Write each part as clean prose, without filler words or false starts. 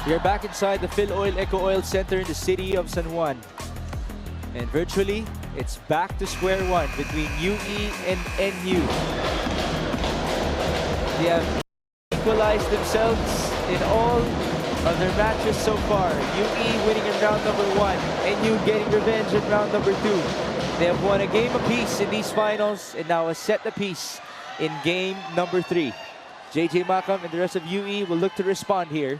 We are back inside the Phil Oil Eco Oil Center in the city of San Juan. And virtually, it's back to square one between UE and NU. They have equalized themselves in all of their matches so far. UE winning in round number 1, NU getting revenge in round number 2. They have won a game apiece in these finals and now a set apiece in game number 3. JJ Makam and the rest of UE will look to respond here.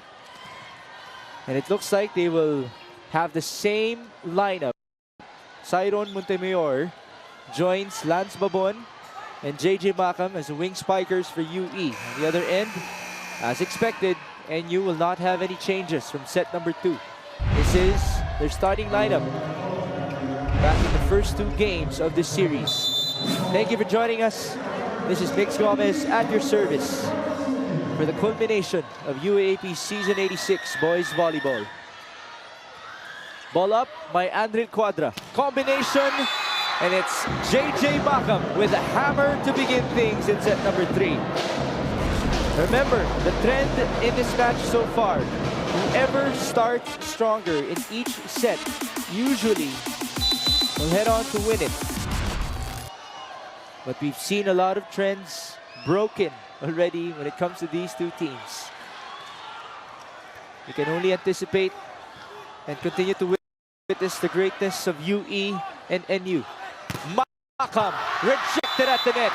And it looks like they will have the same lineup. Cyron Montemayor joins Lance Babon and JJ Makam as the wing spikers for UE. On the other end, as expected, NU will not have any changes from set number 2. This is their starting lineup back in the first 2 games of this series. Thank you for joining us. This is Mix Gomez at your service for the culmination of UAAP Season 86 Boys Volleyball. Ball up by Andril Cuadra. Combination, and it's JJ Makam with a hammer to begin things in set number 3. Remember, the trend in this match so far, whoever starts stronger in each set usually will head on to win it. But we've seen a lot of trends broken already when it comes to these 2 teams. We can only anticipate and continue to witness the greatness of UE and NU. Makam rejected at the net.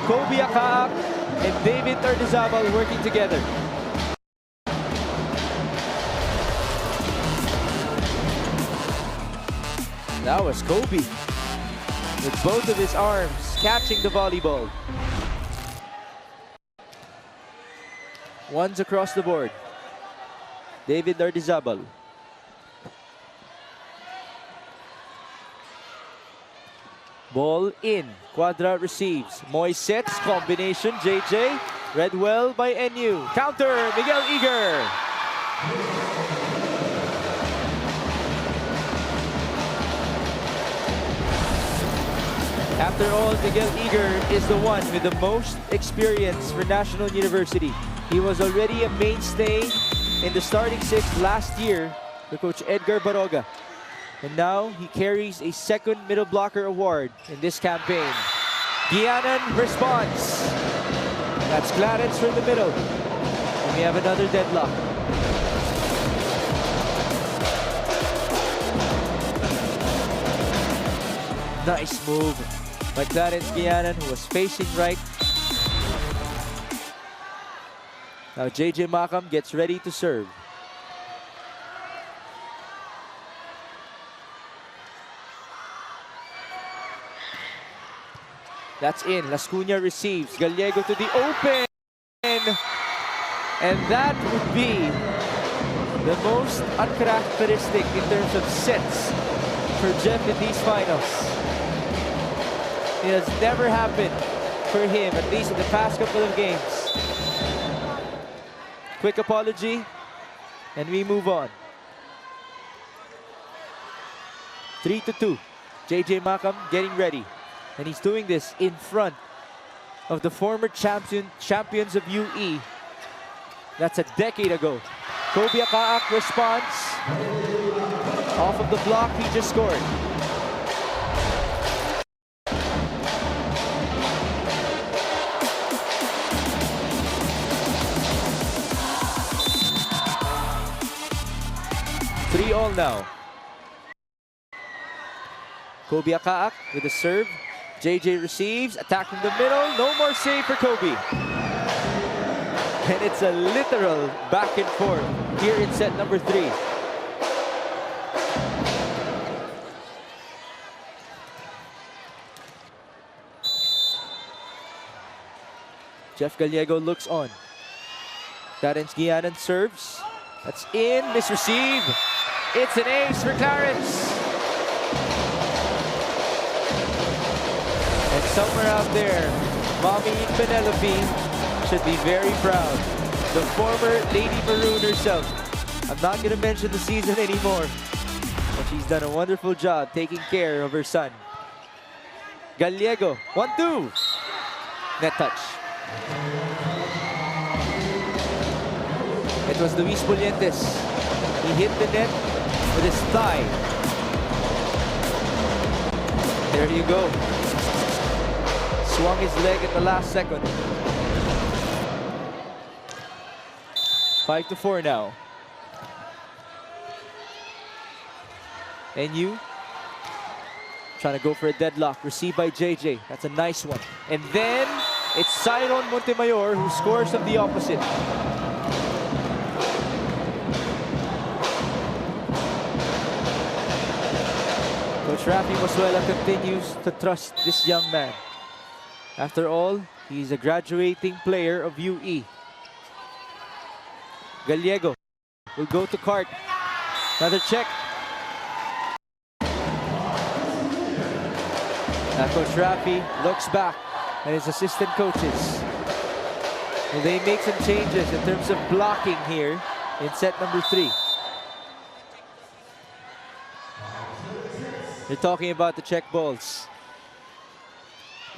Kobe Akaak and David Ardizabal working together. That was Kobe with both of his arms catching the volleyball. Ones across the board. David Ardizabal. Ball in. Cuadra receives. Moy sets. Combination. JJ. Read well by NU. Counter. Miguel Eager. After all, Miguel Eager is the one with the most experience for National University. He was already a mainstay in the starting 6 last year for Coach Edgar Baroga. And now he carries a 2nd middle blocker award in this campaign. Guianan responds. That's Clarence from the middle. And we have another deadlock. Nice move by Clarence Guianan, who was facing right. Now JJ Makam gets ready to serve. That's in. Las Cunha receives. Gallego to the open. And that would be the most uncharacteristic in terms of sets for Jeff in these finals. It has never happened for him, at least in the past couple of games. Quick apology, and we move on. 3-2. JJ Makam getting ready. And he's doing this in front of the former champions of UE. That's a decade ago. Kobe Akaak responds. Off of the block, he just scored. Three all now. Kobe Akaak with a serve. JJ receives, attack from the middle, no more save for Kobe. And it's a literal back and forth here in set number 3. Jeff Gallego looks on. Clarence Guianan serves. That's in, misreceive. It's an ace for Clarence. And somewhere out there, Mommy Penelope should be very proud. The former Lady Maroon herself. I'm not going to mention the season anymore, but she's done a wonderful job taking care of her son. Gallego, 1-2. Net touch. It was Luis Pulientes. He hit the net with his thigh. There you go. Swung his leg at the last second. 5-4 now. NU trying to go for a deadlock. Received by JJ. That's a nice one. And then it's Siron Montemayor who scores of the opposite. Coach Rafi Masuela continues to trust this young man. After all, he's a graduating player of UE. Gallego will go to Cart. Another check. Now Coach Rafi looks back at his assistant coaches. Will they make some changes in terms of blocking here in set number 3? They're talking about the check balls.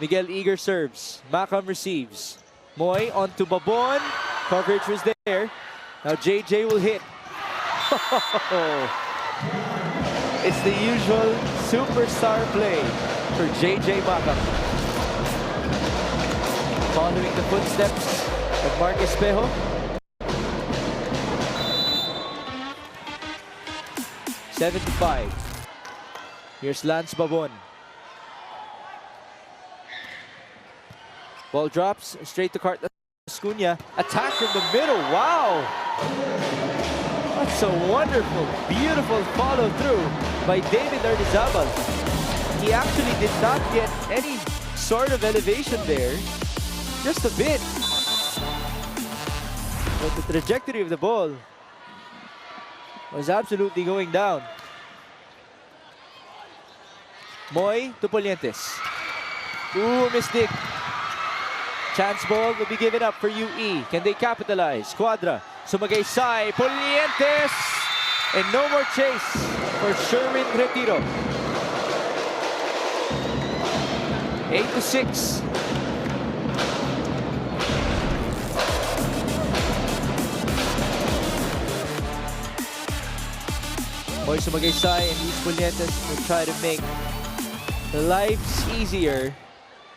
Miguel Eager serves. Macam receives. Moy onto Babon. Coverage was there. Now JJ will hit. It's the usual superstar play for JJ Macam. Following the footsteps of Mark Espejo. Seven to 5. Here's Lance Babon. Ball drops straight to Cart Lascuña. Attack from the middle. Wow! That's a wonderful, beautiful follow through by David Ardizabal. He actually did not get any sort of elevation there. Just a bit. But the trajectory of the ball was absolutely going down. Moy to Pulientes. Ooh, mistake. Chance ball will be given up for UE. Can they capitalize? Quadra. Sumagaysay. Pulientes. And no more chase for Sherwin Retiro. 8-6. Moy Sumagaysay and Luis Pulientes will try to make the lives easier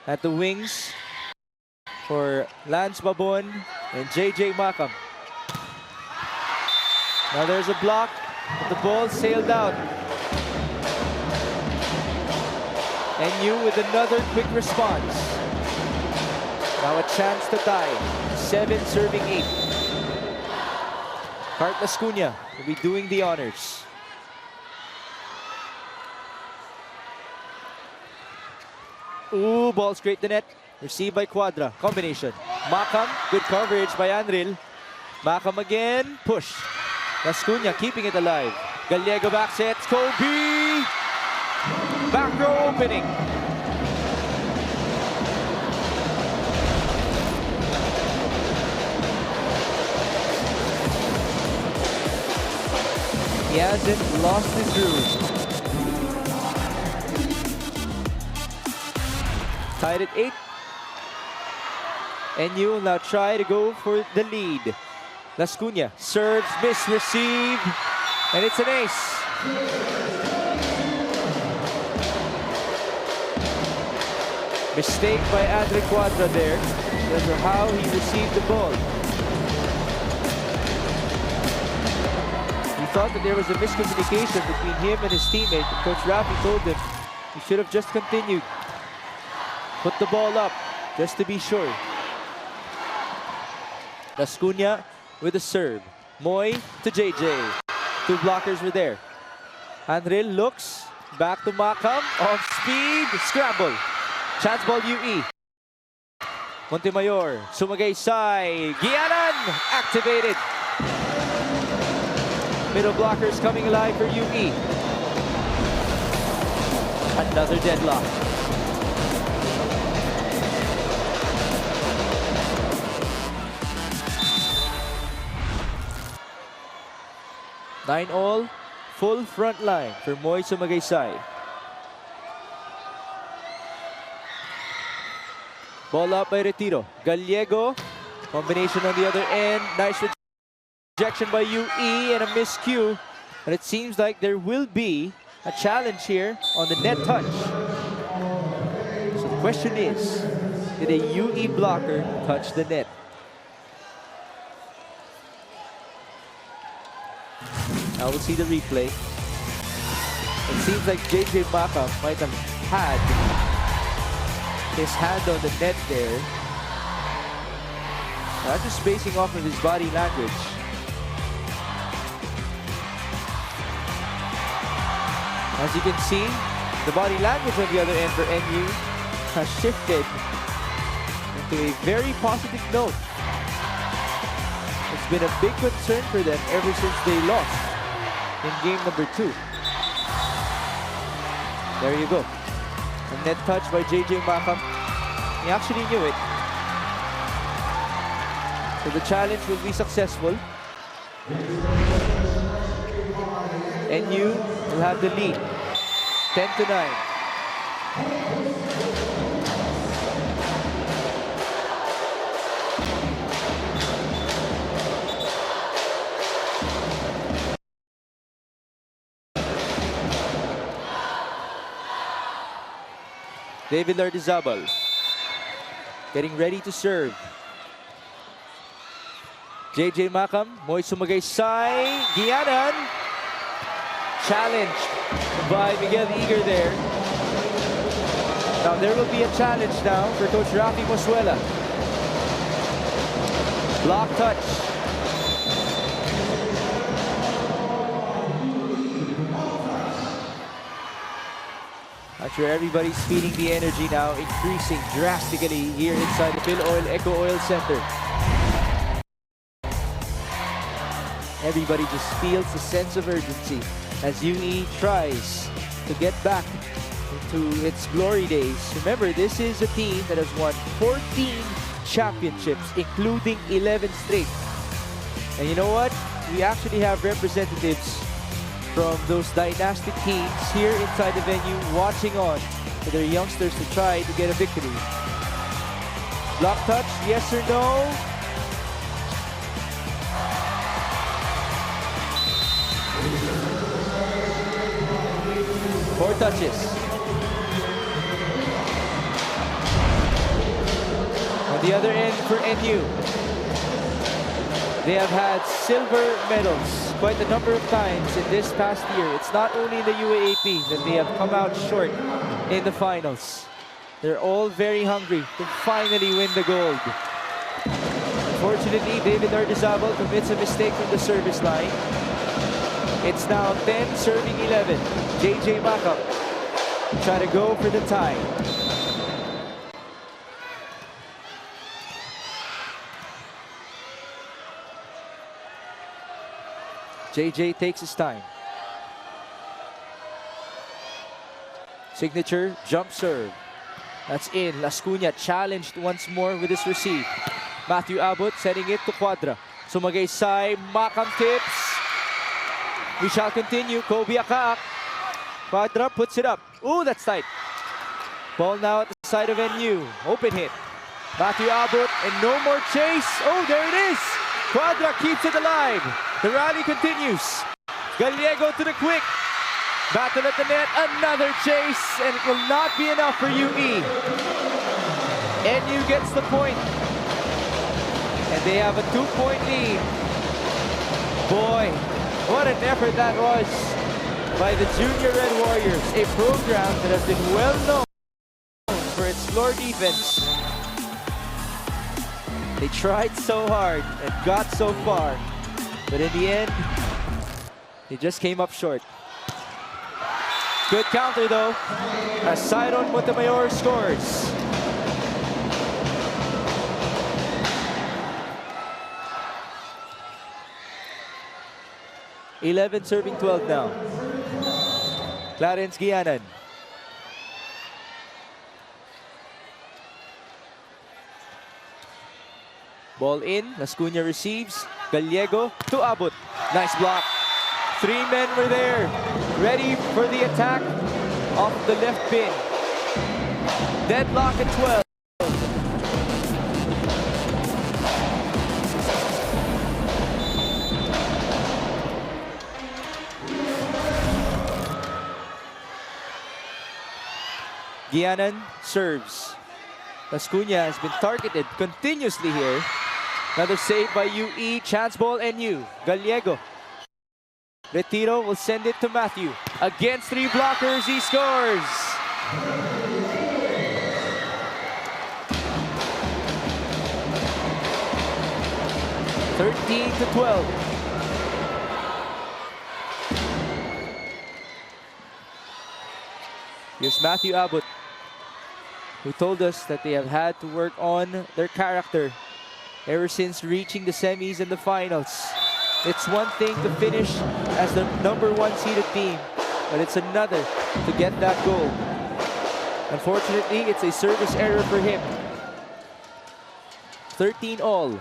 at the wings for Lance Babon and JJ Macam. Now there's a block, but the ball sailed out. NU with another quick response. Now a chance to tie. 7 serving 8. Cart Lascuña will be doing the honors. Ooh, ball straight to net. Received by Quadra. Combination. Macam, good coverage by Anril. Macam again. Push. Lascuña keeping it alive. Gallego back sets. Kobe! Back row opening. He hasn't lost his groove. Tied at 8. NU will now try to go for the lead. Lascuña serves, miss, receive, and it's an ace. Mistake by Andre Quadra there. Because of how he received the ball. He thought that there was a miscommunication between him and his teammate. And Coach Rafi told him he should have just continued. Put the ball up, just to be sure. Lascuña with a serve. Moy to JJ. 2 blockers were there. Anril looks, back to Macam. Off speed, scramble. Chance ball UE. Montemayor, Sumagaysay. Gianan, activated. Middle blockers coming alive for UE. Another deadlock. Nine all, full front line for Moy Sumagaysay. Ball up by Retiro. Gallego, combination on the other end. Nice rejection by UE and a miscue. But it seems like there will be a challenge here on the net touch. So the question is, did a UE blocker touch the net? Now we'll see the replay. It seems like JJ Makam might have had his hand on the net there. Not just basing off of his body language. As you can see, the body language on the other end for NU has shifted into a very positive note. It's been a big concern for them ever since they lost in game number 2. There you go. A net touch by JJ Makam. He actually knew it. So the challenge will be successful. NU will have the lead. 10-9. David Lardizabal getting ready to serve. JJ Makam, Moy Sumagaysay, Gianan. Challenged by Miguel Eager there. Now there will be a challenge now for Coach Rafi Mosuela. Block touch. Not sure everybody's feeling the energy now, increasing drastically here inside the Phil Oil Eco Oil Center. Everybody just feels the sense of urgency as UE tries to get back into its glory days. Remember, this is a team that has won 14 championships, including 11 straight. And you know what? We actually have representatives from those dynastic teams here inside the venue watching on for their youngsters to try to get a victory. Block touch, yes or no? Four touches. On the other end for NU, they have had silver medals quite a number of times in this past year. It's not only in the UAAP that they have come out short in the finals. They're all very hungry to finally win the gold. Unfortunately, David Lardizabal commits a mistake from the service line. It's now 10 serving 11. JJ Makam try to go for the tie. JJ takes his time. Signature jump serve. That's in. Lascuna challenged once more with his receive. Matthew Abbott sending it to Quadra. Sumagaysay, Makam tips. We shall continue. Kobe Akak. Quadra puts it up. Ooh, that's tight. Ball now at the side of NU. Open hit. Matthew Abbott and no more chase. Oh, there it is. Quadra keeps it alive. The rally continues. Gallego to the quick. Battle at the net. Another chase. And it will not be enough for UE. NU gets the point. And they have a 2-point lead. Boy, what an effort that was by the Junior Red Warriors, a program that has been well known for its floor defense. They tried so hard and got so far, but in the end, they just came up short. Good counter though, as Siron Montemayor scores. (11 serving 12 now. Clarence Gianan. Ball in, Lascuna receives. Gallego to Abbott. Nice block. 3 men were there, ready for the attack off the left pin. Deadlock at 12. Gianan serves. Lascuna has been targeted continuously here. Another save by UE. Chance ball NU. Gallego. Retiro will send it to Matthew. Against 3 blockers, he scores! (13-12). Here's Matthew Abbott, who told us that they have had to work on their character ever since reaching the semis and the finals. It's one thing to finish as the #1 seeded team, but it's another to get that goal. Unfortunately, it's a service error for him. 13-all.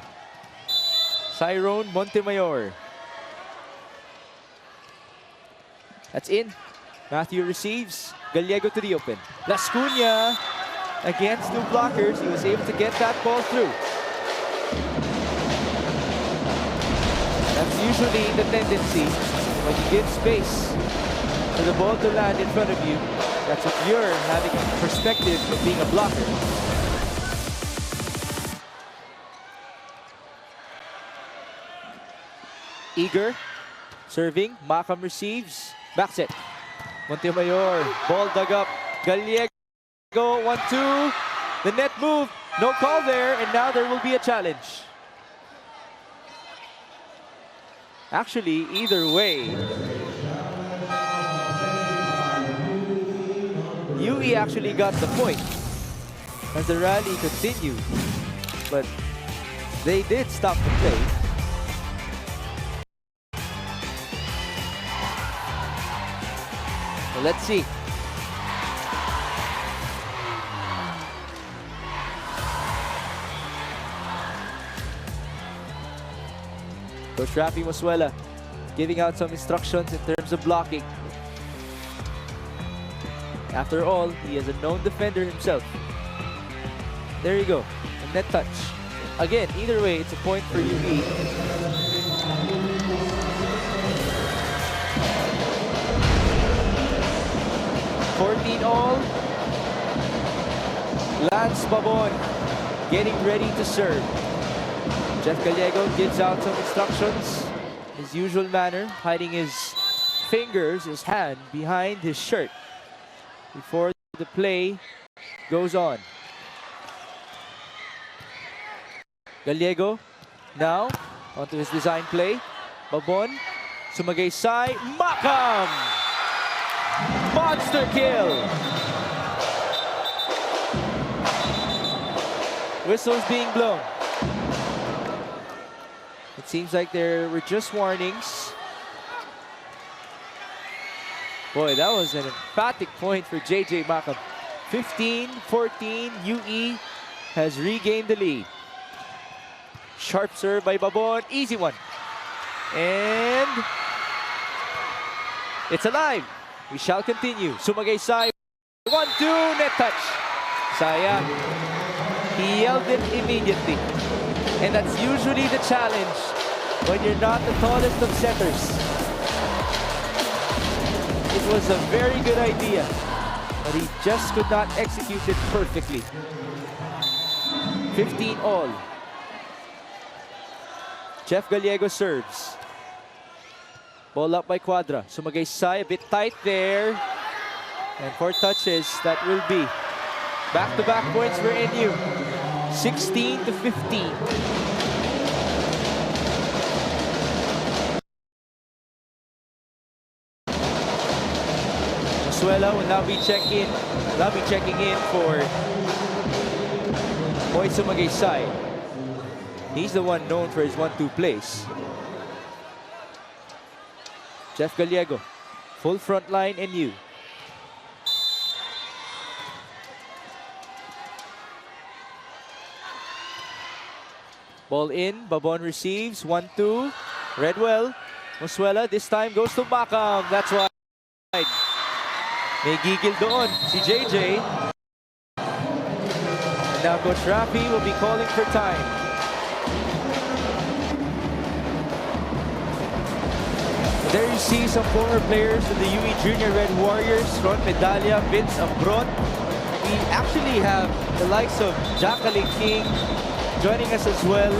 Cyrone Montemayor. That's in. Matthew receives. Gallego to the open. Lascuna against 2 blockers. He was able to get that ball through. That's usually the tendency when you give space for the ball to land in front of you. That's if you're having a perspective of being a blocker. Eager, serving. Macam receives. Back set. Montemayor, ball dug up. Gallego, 1-2. The net move. No call there, and now there will be a challenge. Actually, either way, UE actually got the point as the rally continued, but they did stop the play. Well, let's see. Coach Rafi Masuela giving out some instructions in terms of blocking. After all, he is a known defender himself. There you go, a net touch. Again, either way, it's a point for UE. (14-all). Lance Babon getting ready to serve. Jeff Gallego gives out some instructions, his usual manner, hiding his fingers, his hand, behind his shirt before the play goes on. Gallego now onto his design play. Babon, Sumagaysay, Macam! Monster kill! Whistles being blown. It seems like there were just warnings. Boy, that was an emphatic point for JJ Macam. 15-14, UE has regained the lead. Sharp serve by Babon, easy one. And it's alive. We shall continue. Sumagaysay, 1-2, net touch. Sayang. He yelled it immediately. And that's usually the challenge when you're not the tallest of setters. It was a very good idea, but he just could not execute it perfectly. 15-all. Jeff Gallego serves. Ball up by Quadra. Sumagaysay, a bit tight there. And 4 touches, that will be back-to-back points for NU. 16-15. Masuela will now be checking in for Boy Sumagaysay. He's the one known for his 1-2 plays. Jeff Gallego, full front line NU. Ball in, Babon receives, 1-2. Redwell, Masuela, this time goes to Macam. That's wide. May gigil doon si JJ. And now Coach Rafi will be calling for time. There you see some former players of the UE Junior Red Warriors. Ron Medalla, Vince Ambrot, actually have the likes of Jacqueline King joining us as well.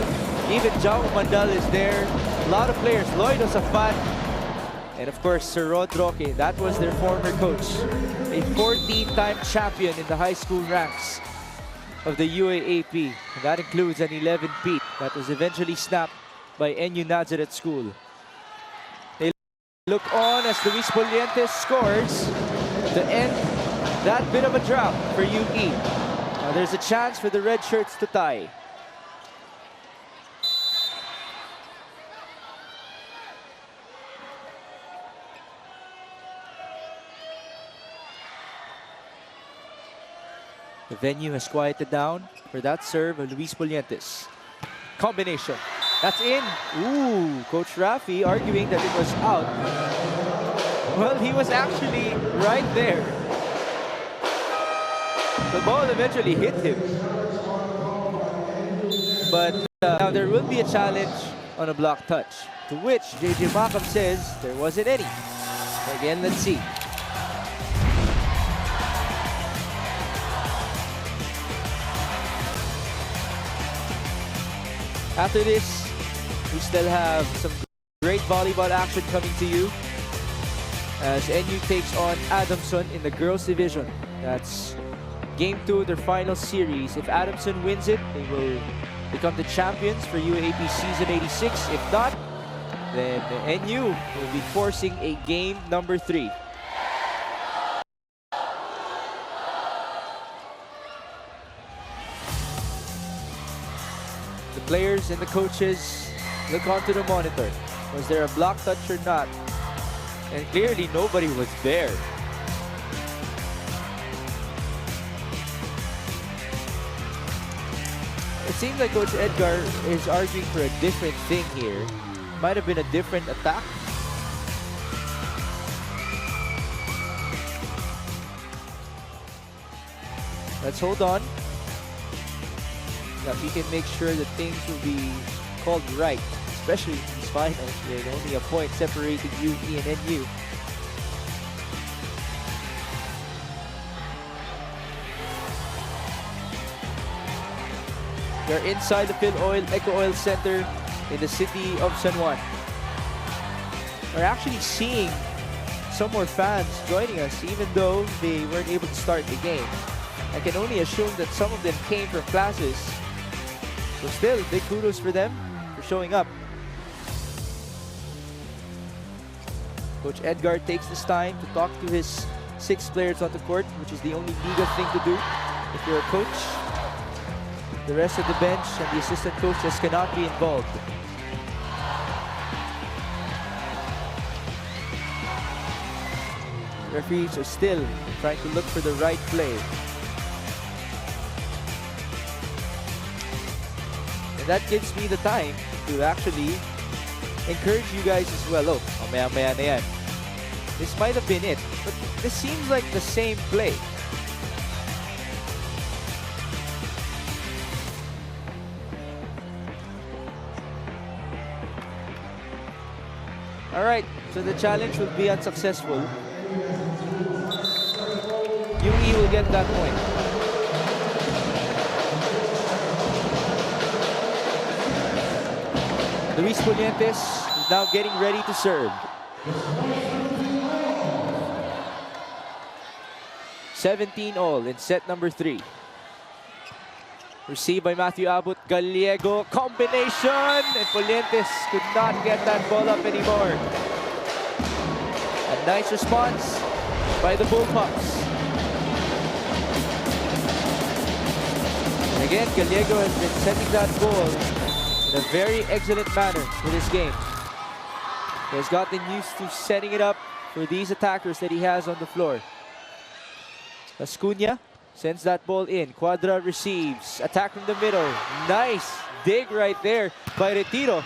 Even Jao Mandal is there. A lot of players. Lloyd Osafat. And of course, Sir Rod Roque. That was their former coach. A 14-time champion in the high school ranks of the UAAP. And that includes an 11-peat that was eventually snapped by NU Nazareth School. They look on as Luis Polientes scores to end that bit of a drought for UE. Now there's a chance for the red shirts to tie. The venue has quieted down for that serve of Luis Polientes. Combination. That's in. Ooh, Coach Rafi arguing that it was out. Well, he was actually right there. The ball eventually hit him. But now there will be a challenge on a block touch, to which JJ Makam says there wasn't any. Again, let's see. After this, we still have some great volleyball action coming to you as NU takes on Adamson in the girls division. That's game 2 of their final series. If Adamson wins it, they will become the champions for UAAP season 86. If not, then NU will be forcing a game number 3. The players and the coaches look onto the monitor. Was there a block touch or not? And clearly nobody was there. It seems like Coach Edgar is arguing for a different thing here. Might have been a different attack. Let's hold on. That we can make sure that things will be called right, especially in these finals. There's only a point separating UE and NU. We're inside the Phil Oil Eco Oil Center in the city of San Juan. We're actually seeing some more fans joining us, even though they weren't able to start the game. I can only assume that some of them came from classes. So still, big kudos for them for showing up. Coach Edgar takes this time to talk to his 6 players on the court, which is the only legal thing to do if you're a coach. The rest of the bench and the assistant coaches cannot be involved. Referees are still trying to look for the right play. And that gives me the time to actually encourage you guys as well. Oh, maya-maya na yan. This might have been it, but this seems like the same play. All right, so the challenge will be unsuccessful. UE will get that point. Luis Polientes is now getting ready to serve. 17 all in set number 3. Received by Matthew Abot. Gallego combination, and Polientes could not get that ball up anymore. A nice response by the Bullpups. And again, Gallego has been setting that ball in a very excellent manner for this game. He has gotten used to setting it up for these attackers that he has on the floor. Ascuna sends that ball in. Quadra receives. Attack from the middle. Nice dig right there by Retiro.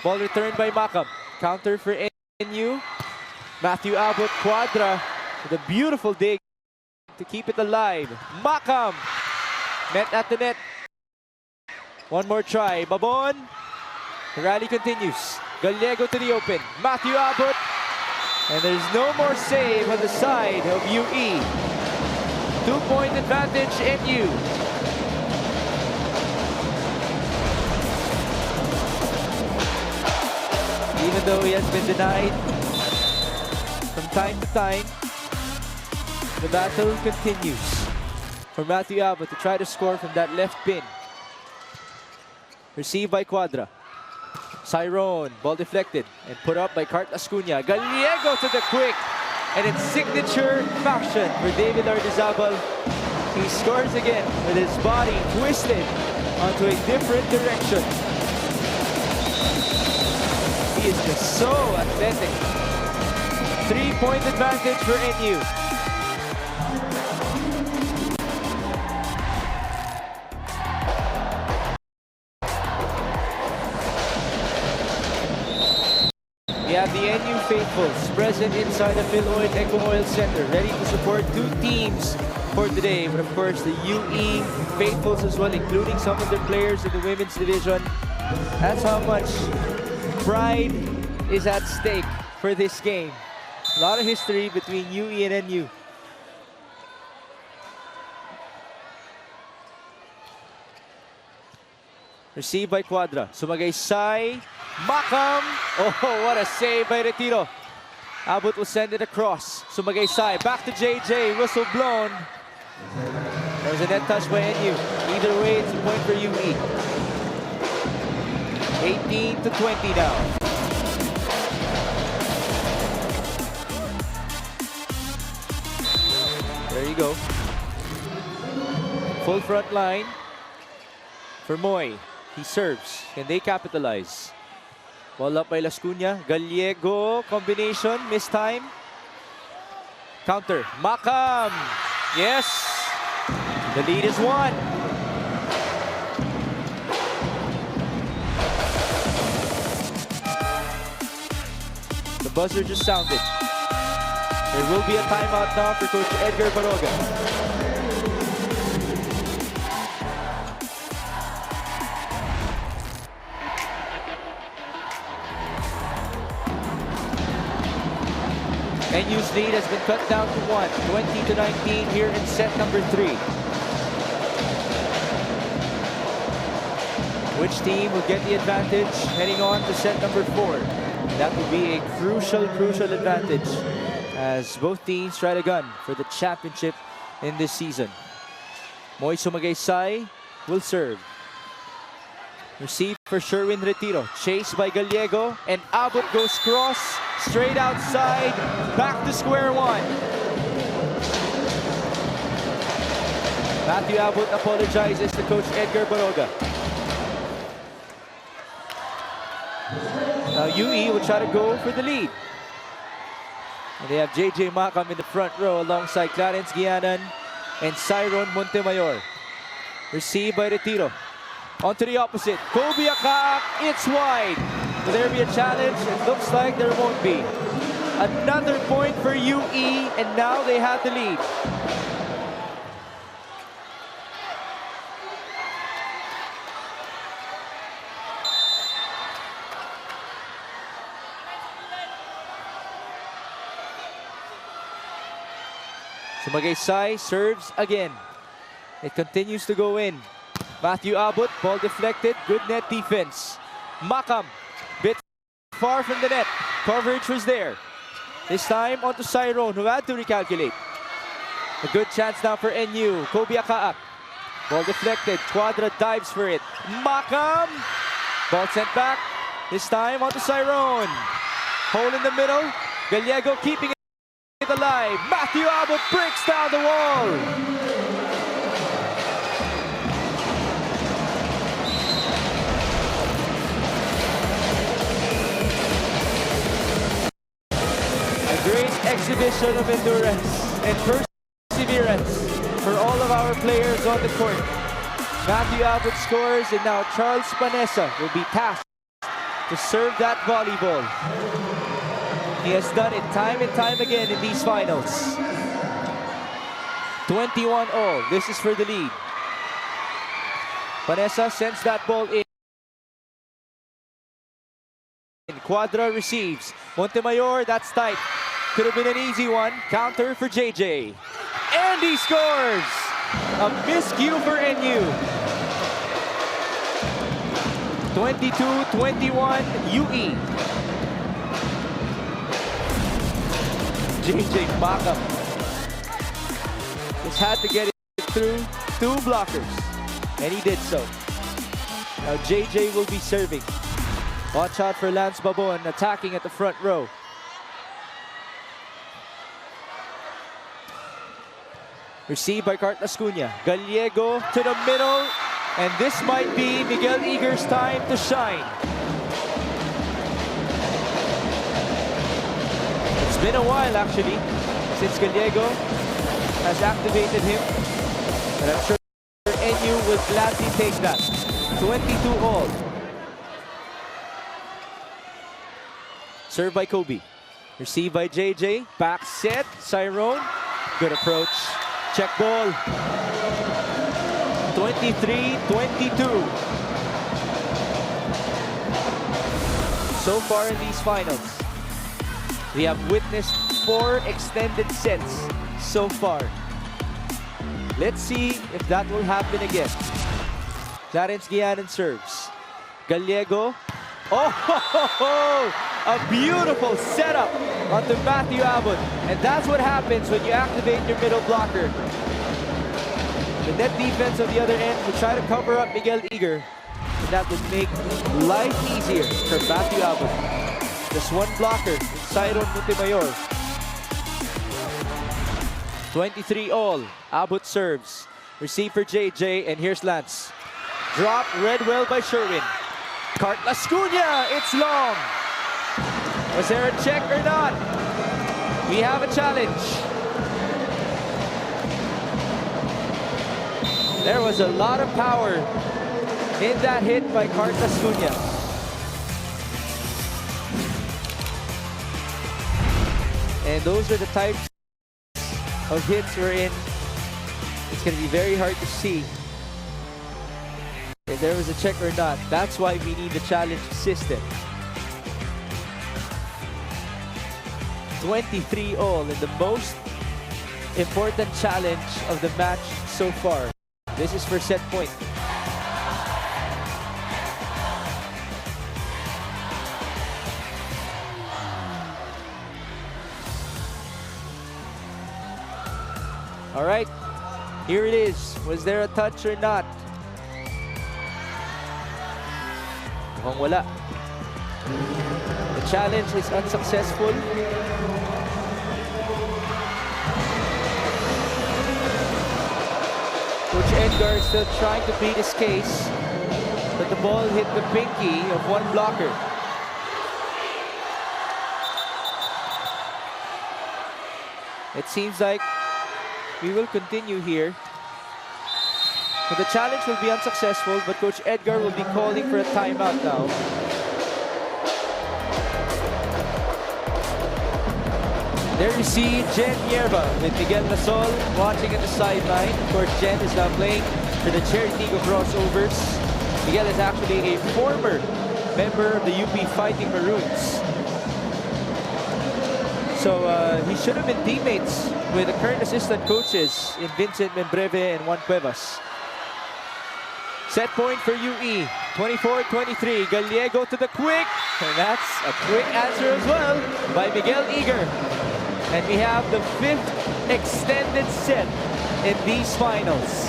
Ball returned by Makam. Counter for NU. Matthew Abot. Quadra with a beautiful dig to keep it alive. Makam met at the net. One more try. Babon. The rally continues. Gallego to the open. Matthew Abot. And there's no more save on the side of UE. 2-point advantage, NU. Even though he has been denied from time to time, the battle continues for Matthew Abbott to try to score from that left pin. Received by Quadra. Cyrone, ball deflected and put up by Cart Ascuna. Gallego to the quick, and in signature fashion for David Ardizabal, he scores again with his body twisted onto a different direction. He is just so athletic. 3-point advantage for NU. We have the NU faithfuls present inside the Philoid Eco Oil Center, ready to support two teams for today. But of course, the UE faithfuls as well, including some of their players in the women's division. That's how much pride is at stake for this game. A lot of history between UE and NU. Received by Quadra. Sumagaysay. Makam. Oh, what a save by Retiro. Abbott will send it across. Sumagaysay. Back to JJ. Whistle blown. There's a net touch by NU. Either way, it's a point for UE. 18-20 now. There you go. Full front line for Moy. He serves. Can they capitalize? Ball up by Lascuna. Gallego. Combination. Miss time. Counter. Makam. Yes. The lead is 1. The buzzer just sounded. There will be a timeout now for Coach Edgar Baroga. NU's lead has been cut down to 1, 20-19 here in set number 3. Which team will get the advantage heading on to set number 4? That will be a crucial advantage as both teams try to gun for the championship in this season. Moy Sumagaysay will serve. Received for Sherwin Retiro. Chased by Gallego, and Abbott goes cross, straight outside, back to square 1. Matthew Abbott apologizes to Coach Edgar Baroga. Now UE will try to go for the lead. And they have JJ Makam in the front row alongside Clarence Guianan and Cyrone Montemayor. Received by Retiro. Onto the opposite. Kobe Akak, it's wide. Will there be a challenge? It looks like there won't be. Another point for UE, and now they have the lead. Sumagaysay serves again. It continues to go in. Matthew Abbott, ball deflected, good net defense. Makam, bit far from the net. Coverage was there. This time onto Cyrone, who had to recalculate. A good chance now for NU. Kobe Akaak. Ball deflected. Quadra dives for it. Makam. Ball sent back. This time onto Cyrone. Hole in the middle. Gallego keeping it alive. Matthew Abbott breaks down the wall. Great exhibition of endurance and perseverance for all of our players on the court. Matthew Abbott scores, and now Charles Panessa will be tasked to serve that volleyball. He has done it time and time again in these finals. 21-all. This is for the lead. Panessa sends that ball in. Quadra receives. Montemayor, that's tight. Could have been an easy one. Counter for JJ. And he scores! A miscue for NU. 22-21 UE. JJ Backup just had to get it through 2 blockers, and he did so. Now JJ will be serving. Watch out for Lance Babon attacking at the front row. Received by Cart Lascuna. Gallego to the middle, and this might be Miguel Eager's time to shine. It's been a while actually since Gallego has activated him, but I'm sure NU will gladly take that. 22 all. Served by Kobe. Received by JJ. Back set. Cyrone. Good approach. Check ball. 23-22. So far in these finals, we have witnessed 4 extended sets so far. Let's see if that will happen again. Clarence Guianan serves. Gallego. Oh, a beautiful setup onto Matthew Abbott. And that's what happens when you activate your middle blocker. The net defense on the other end will try to cover up Miguel Eager. And that would make life easier for Matthew Abbott. Just one blocker, Cyrone Montemayor. 23 all. Abbott serves. Receive for JJ, and here's Lance. Drop, read well by Sherwin. Cart Lascuna, it's long. Was there a check or not? We have a challenge. There was a lot of power in that hit by Cart Lascuna. And those are the types of hits we're in. It's going to be very hard to see if there was a check or not. That's why we need the challenge system. 23 all in the most important challenge of the match so far. This is for set point. All right, here it is. Was there a touch or not? Mukhang wala. The challenge is unsuccessful. Coach Edgar is still trying to plead his case, but the ball hit the pinky of one blocker. It seems like we will continue here. So the challenge will be unsuccessful, but Coach Edgar will be calling for a timeout now. There you see Jen Mierva with Miguel Lasol watching at the sideline. Of course, Jen is now playing for the Cheritigo Crossovers. Miguel is actually a former member of the UP Fighting Maroons. So he should have been teammates with the current assistant coaches in Vincent Membreve and Juan Cuevas. Set point for UE, 24-23. Gallego to the quick, and that's a quick answer as well by Miguel Eager. And we have the 5th extended set in these finals.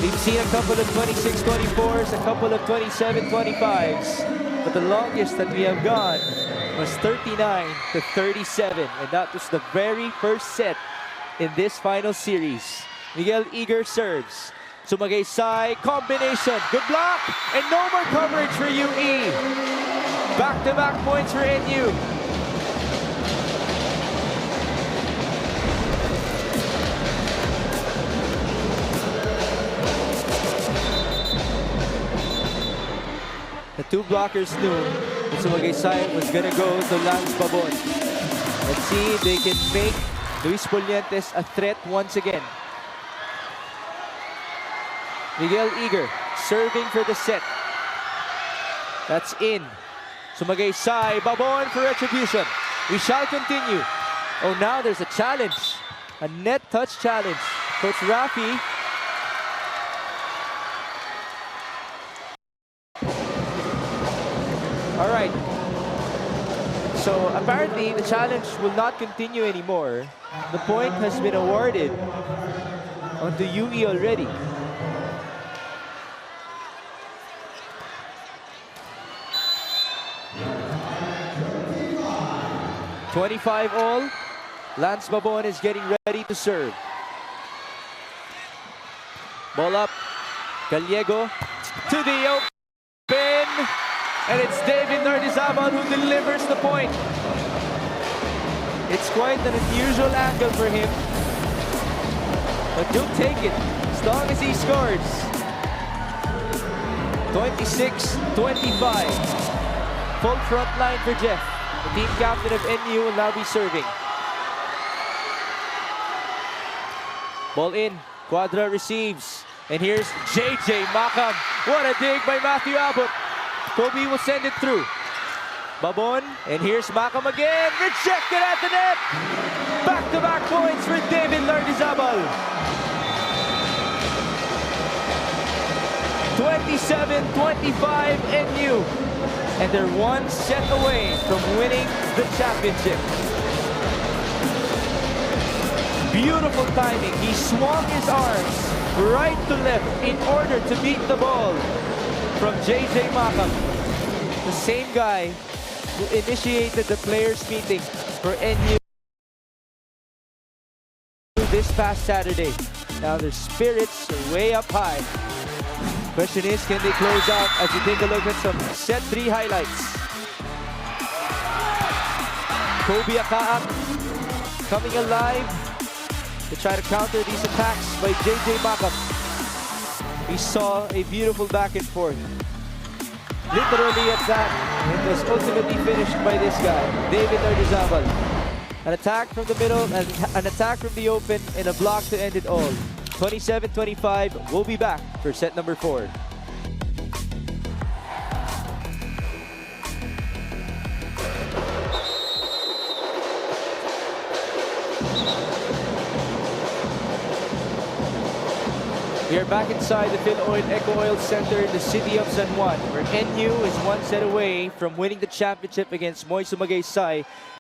We've seen a couple of 26-24s, a couple of 27-25s, but the longest that we have gone was 39-37, and that was the very first set in this final series. Miguel Eager serves. Sumagaysay, combination, good block, and no more coverage for UE. Back-to-back points for NU. The 2 blockers knew that Sumagaysay was gonna go to Lance Babon. Let's see if they can make Luis Polientes a threat once again. Miguel Eager serving for the set. That's in. Sumagay Sai, Babon for retribution. We shall continue. Oh, now there's a challenge. A net touch challenge. Coach Rafi. All right. So apparently the challenge will not continue anymore. The point has been awarded onto UE already. $25 all. Lance Babon is getting ready to serve. Ball up. Gallego to the open. And it's David Nardizabal who delivers the point. It's quite an unusual angle for him. But he'll take it as long as he scores. 26-25. Full front line for Jeff. The team captain of NU will now be serving. Ball in. Quadra receives. And here's JJ Makam. What a dig by Matthew Abbott. Kobe will send it through. Babon. And here's Makam again. Rejected at the net. Back-to-back points for David Lardizabal. 27-25 NU. And they're one set away from winning the championship. Beautiful timing. He swung his arms right to left in order to beat the ball from JJ Makam. The same guy who initiated the players meeting for NU this past Saturday. Now their spirits are way up high. Question is, can they close out as we take a look at some set 3 highlights. Kobe Akaak coming alive to try to counter these attacks by JJ Makam. We saw a beautiful back and forth. Literally at that, it was ultimately finished by this guy, David Ardizabal. An attack from the middle, and an attack from the open, and a block to end it all. 27-25, we'll be back for set number 4. We are back inside the Phil-Oil Eco Oil Center in the city of San Juan, where NU is one set away from winning the championship against Moy Sumagay Sai